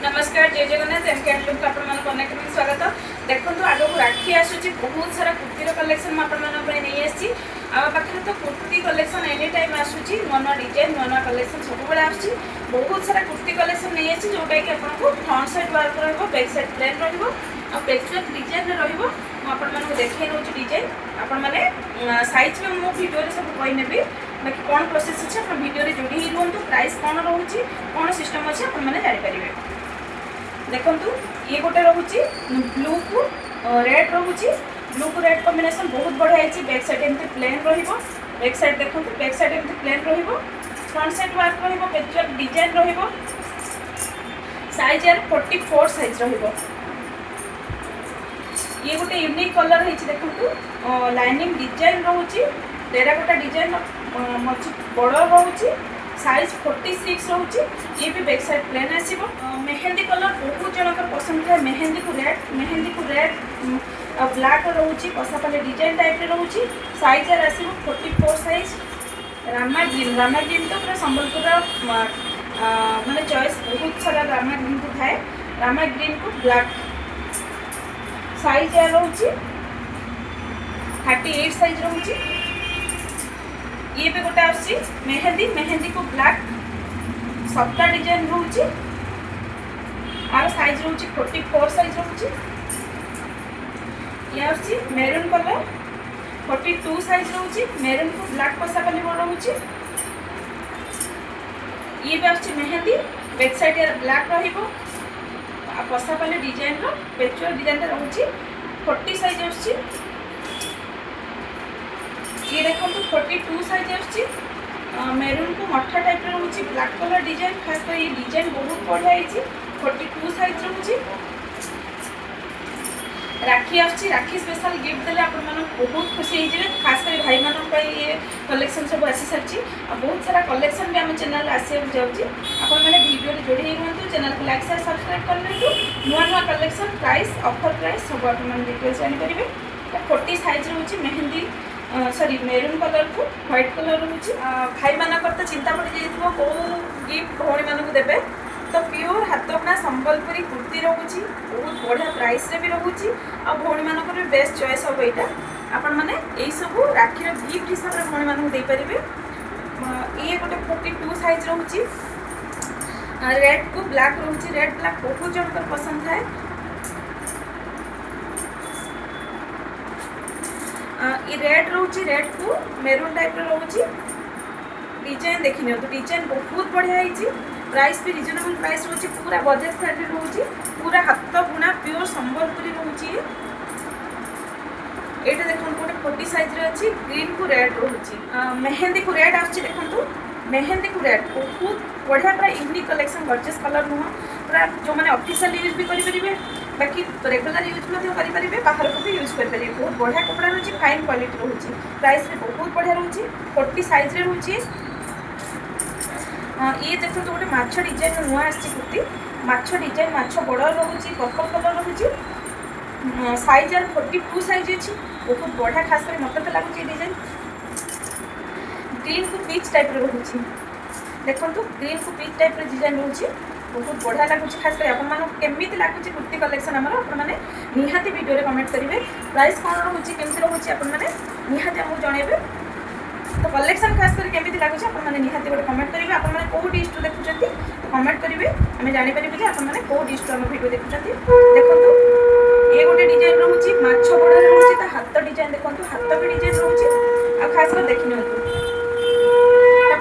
नमस्कार जय Jagannath MK handloom अनेक स्वागत। देखो आग को राखी आसूची बहुत सारा कुर्तीर कलेक्शन नहीं आसी पाखे तो कुर्ती कलेक्शन एनी टाइम आसूची नुआ नुआ डिजाइन नुआ नुआ कलेक्शन सब बड़े आसूची बहुत सारा कुर्ती कलेक्शन नहीं आसी जोटा कि आपको फ्रंट साइड वर्क रहिबो बैक साइड प्लेन रहिबो आ पेचवर्क डिजाइन रहिबो आपको देखै नउची डिजाइन आपण माने साइज में मो वीडियो रे सब कहि नेबी बाकी कौन प्रोसेस अच्छे आप वीडियो रे जोड़ी ही रुहतु प्राइस कौन रोचे कौन सिस्टम अच्छे आपने जानीपारे। देखु ये गोटे रोचे ब्लू को रेड रोचे ब्लू को रेड कॉम्बिनेशन बहुत बढ़िया है। बैक साइड एमती प्लेन बैक साइड देखो बैक साइड एमती plain front side work patchwork design size यार 44 साइज ये गोटे यूनिक कलर है। देखो लाइनिंग डिजाइन रोचे टेराकोटा डिजाइन मझी बड़ रोचे साइज 46 रोचे ये भी बैक साइड प्लेन आसीबो। मेहंदी कलर बहुत जनकर पसंद है मेहंदी को रेड ब्लैक रोचे कसापाले डिजाइन टाइप रोचे साइज यार आसीबो 44 साइज। रामा ग्रीन तो पूरा संबलपुर माने चॉइस बहुत सारा रामा ग्रीन को थाए रामा ग्रीन को ब्लैक साइज यार रोचे 38 साइज रोचे। ये भी गोटे आसी मेहंदी को ब्लैक सप्ता डिजाइन रोचे आर साइज रोचे 44 साइज रोचे। ये आसी मेरून कलर 42 साइज रोचे मेरून को ब्लैक पसापाली बड़ रोचे। ये भी आसी मेहंदी बैक साइड यार ब्लैक रहिबो पसापाली डिजाइन रो पेचवर्क डिजाइन रोचे 40 साइज आसी। ये देखो 42 साइज आसी मेरून को मठा टाइप रोचे ब्लैक कलर डिजाइन खास कर ये डिजाइन बहुत बढ़िया है 42 साइज रोचे। राखी राखी स्पेशल गिफ्ट देले आप बहुत खुशी हो खास कर भाई मान ये कलेक्शन सब आसी सारी बहुत सारा कलेक्शन भी आम चैनल आसे जाऊँगी आपने वीडियो जोड़ी रुहतु चैनल को लाइक शेयर सब्सक्राइब कर लिंटू नुआ नुआ कलेक्शन प्राइस ऑफर प्राइस सब आप डिटेल्स जानीपारे। 40 साइज रोचे मेहंदी सॉरी मेरून कलर को व्हाइट कलर रोचे भाई मानकर तो चिंता पड़ जाइए कौ गिफ्ट भौणी मानक देवे तो प्योर हाथ बुना संबलपुरी कुर्ती रोचे बहुत बढ़िया प्राइस रे भी रोचे आ भौणी मानक भी बेस्ट चॉइस हम यहाँ आपण मैंने यही सब राखीर गिफ्ट हिसाब से भौणी मानक दे पारे। ये गोटे 42 साइज रोचे रेड को ब्लैक रोचे रेड ब्लैक बहुत जनकर पसंद थाए। ये रेड रोचे रेड को मेरून टाइप रोचे डिजाइन देखी तो डिजाइन बहुत बढ़िया है प्राइस भी रिजनेबल प्राइस रोचे पूरा बजेट फ्रेंडली रोचे पूरा हाथ बुना प्योर संबलपुरी रोचे। ये देखो गोटे 40 साइज रे अच्छी ग्रीन को रेड रोचे मेहंदी को रेड आछी देखो मेहंदी को रेड बहुत बढ़िया पूरा यूनिक कलेक्शन गॉर्जियस कलर नुह पूरा जो मैंने ऑफिशियल यूज भी करेंगे बाकी रेगुलर यूज करेंगे बाहर को भी यूज करेंगे बहुत बढ़िया कपड़ा रोचे फाइन क्वालिटी रोचे प्राइस भी बहुत बढ़िया रोचे 40 साइज रे रोचे। ये देखो गोटे माछ डिजाइन नुआ आसी कुर्ती माछ डिजाइन माछ बड़ रोचे पर्पल कलर रोचे साइज यार 42 साइज अच्छी बहुत बढ़िया खास कर मत तो लगुच डिजाइन ग्रीन को पीच टाइप रोचे देखो ग्रीन को पीच टाइप डिजाइन रोचे बहुत बढ़िया लगुच खास कर आपमि लगुच कुर्ती कलेक्शन आमर आपने निहाती वीडियो रे कमेंट करेंगे प्राइस कौन रोचे केमती रोचे आपने निहाती आमको जनइबे तो कलेक्शन खास कर केमती लगुच आपने निहाती गोटे कमेंट करेंगे आपने कौ डिस्ट्रू देखुं तो कमेंट करेंगे आम जापर कि आपने कौ डिस्ट्रू आम वीडियो देखुं। देखो ये गोटे डिजाइन रोचे माछ बड़ा रोचे हाथ डिजाइन देखो हाथ भी डिजाइन रोचे आ खास कर देखी नि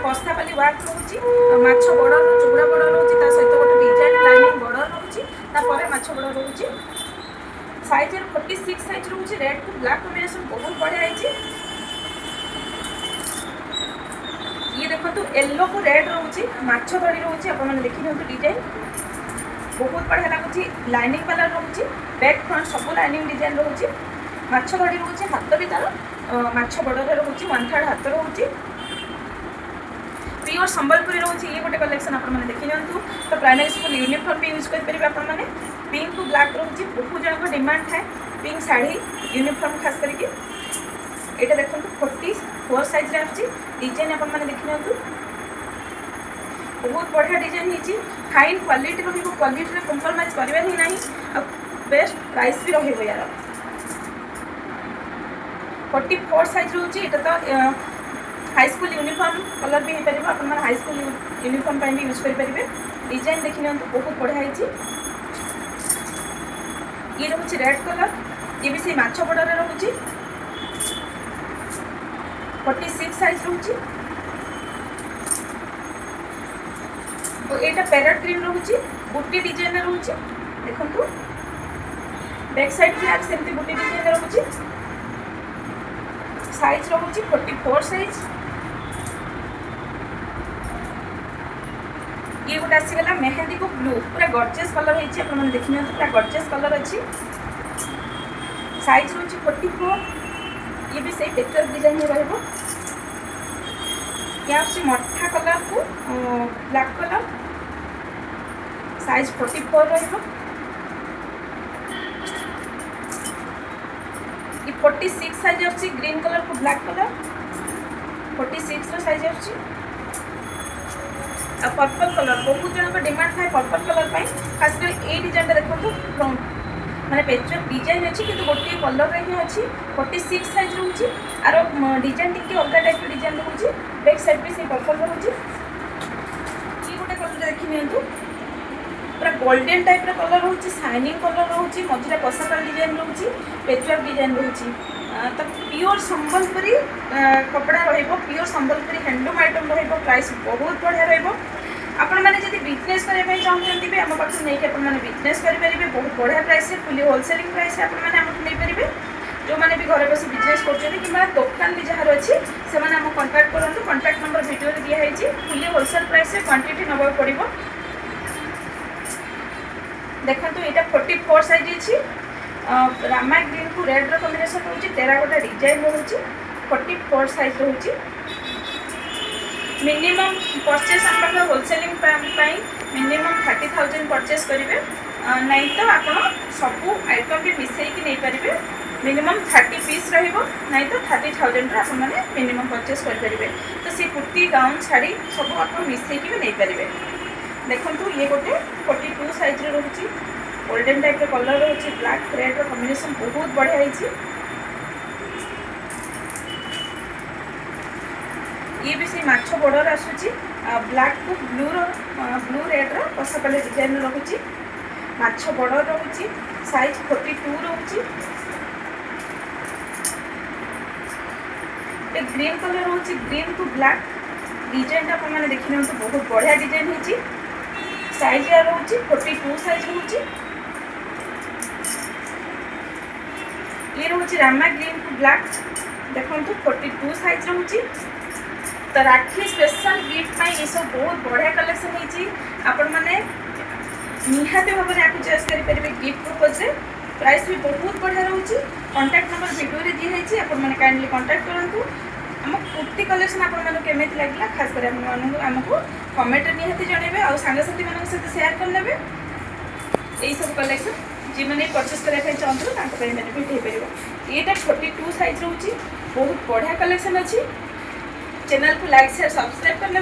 पसापाली वर्क रोचे माछ बड़ चूड़ा बड़ रोचे सहित गोटे डिजाइन लाइनिंग बड़ रोचे माछ बड़ रोचे साइज 46 साइज रोचे रेड को ब्लैक कॉम्बिनेशन बहुत बढ़िया है। ये देखो येलो को रेड रोचे माछ धड़ी रोचे आपने देखी नि डिजाइन बहुत बढ़िया लगुच लाइनिंग कलर रोचे बैक फ्रंट सब लाइनिंग डिजाइन रोचे माछ धड़ी रोचे हाथ भी तार माछ बड़ रोचे 1/3 हाथ रोचे प्योर संबलपुरी रोचे। ये गोटे कलेक्शन आपने देखी नि तो प्राइमरी स्कूल यूनिफॉर्म भी यूज करेंगे आपने पिंक को ब्लैक रोचे बहुत जन डिमांड थाए पिंक शाढ़ी यूनिफॉर्म खास करके ये देखो 44 साइज रे आछि डिजाइन आपने देखी नि बहुत बढ़िया डिजाइन होती फाइन क्वालिटी क्वालिटी कम्प्रोमाइज करें ही ना बेस्ट प्राइस भी रही यार 44 साइज रोचे ये तो हाई स्कूल यूनिफॉर्म कलर भी हो पार आप हाई स्कूल यूनिफॉर्म भी यूज करेंगे डिजाइन देखी नि बहुत बढ़िया है ये रोचे रेड कलर ये भी से माछ बड़े रोचे 46 साइज रोचे और यहाँ पैरेट ग्रीन रोचे बूटी डिजाइन रोचे देखो बैक साइड भी सेमती बूटी डिजाइन रोचे साइज रोचे 44 साइज ये गोटे आसीगला मेहंदी को ब्लू पूरा गॉर्जियस कलर होती है देखिए पूरा गॉर्जियस कलर अच्छी साइज रोचे 44 ये भी सही पेपर डिजाइन रहा या मठा कलर को ब्लैक कलर साइज 44 रहा ये 46 साइज आसी ग्रीन कलर को ब्लैक कलर 46 रो साइज आसी पर्पल कलर बहुत जन को डिमांड था पर्पल कलर खास कर ये डिजाइन देखो माने पेचर डिजाइन अच्छी कि गोटे कलर ही अच्छी 46 साइज रोचे आर डिजाइन टी अलग टाइप डिजाइन रोचे बैक साइड भी से पर्पल रोचे ये गोटे कलर देखी नि पूरा गोल्डन टाइप कलर रोचे शाइनिंग कलर रोचे मझे पसापाल डिजाइन रोचे पेचर डिजाइन रोचे तो प्योर संबलपुरी कपड़ा pure Sambalpuri handloom item price बहुत बढ़िया आपण मैंने जब बिजनेस करने चाहते भी आम पास नहीं बिजनेस करेंगे बहुत बढ़िया प्राइस फुली होलसेलिंग प्राइस आपने जो मैंने भी घर बस बिजनेस कर दुकान भी जहाँ अच्छी से कंटाक्ट करूँ कंटाक्ट नंबर वीडियो दिखाई फुली होलसेल प्राइस क्वांटिटी नवा पड़ो देखो यहाँ 44 साइज अच्छी रामा ग्रीन को रेड कॉम्बिनेशन रोचे टेराकोटा डिजाइन रोचे 44 साइज रोचे मिनिमम परचेस आम होलसेलिंग मिनिमम 30,000 परचेस करेंगे नहीं तो आप सबू आइटम भी मिसेक नहीं पारे मिनिमम 30 पीस रही तो 30,000 आपने मिनिमम परचेस करेंगे तो सी कुर्ती गाउन शाड़ी सब आप मिसेक भी नहीं पारे देखो ये गोटे 42 साइज रोचे गोल्डन टाइप कलर रोचे ब्लैक रेड कॉम्बिनेशन बहुत बढ़िया है ये भी से माछ बॉर्डर आसूची ब्लैक को ब्लू रेड पसापाली डिजाइन रोचे माछ बॉर्डर रोचे साइज 42 रोचे ग्रीन कलर रोचे ग्रीन टू ब्लैक डिजाइन आप देखने बहुत बढ़िया डिजाइन होती साइज रोचे 42 साइज रोचे ये रोचे रामा ग्रीन टू ब्लैक देखो 42 साइज रोचे तो राखी स्पेशल गिफ्ट ये सब बहुत बढ़िया कलेक्शन होती आपण मैंने निहाती भाव में आपको चॉइस करेंगे गिफ्ट पर्पज से प्राइस भी बहुत बढ़िया रोचे कांटेक्ट नंबर वीडियो रे दिखाई आपने काइंडली कांटेक्ट करूँ आम कुर्ती कलेक्शन आपको केमी लगे खास कर आमको कमेंट निहाती जनइबे आ सांगसाथी मान सहित सेयार करने यही सब कलेक्शन जी मैंने परचेस करने चाहते बेनिफिट हो पार ये 42 साइज रोचे बहुत बढ़िया कलेक्शन अच्छी चैनल को लाइक शेयर सब्सक्राइब करने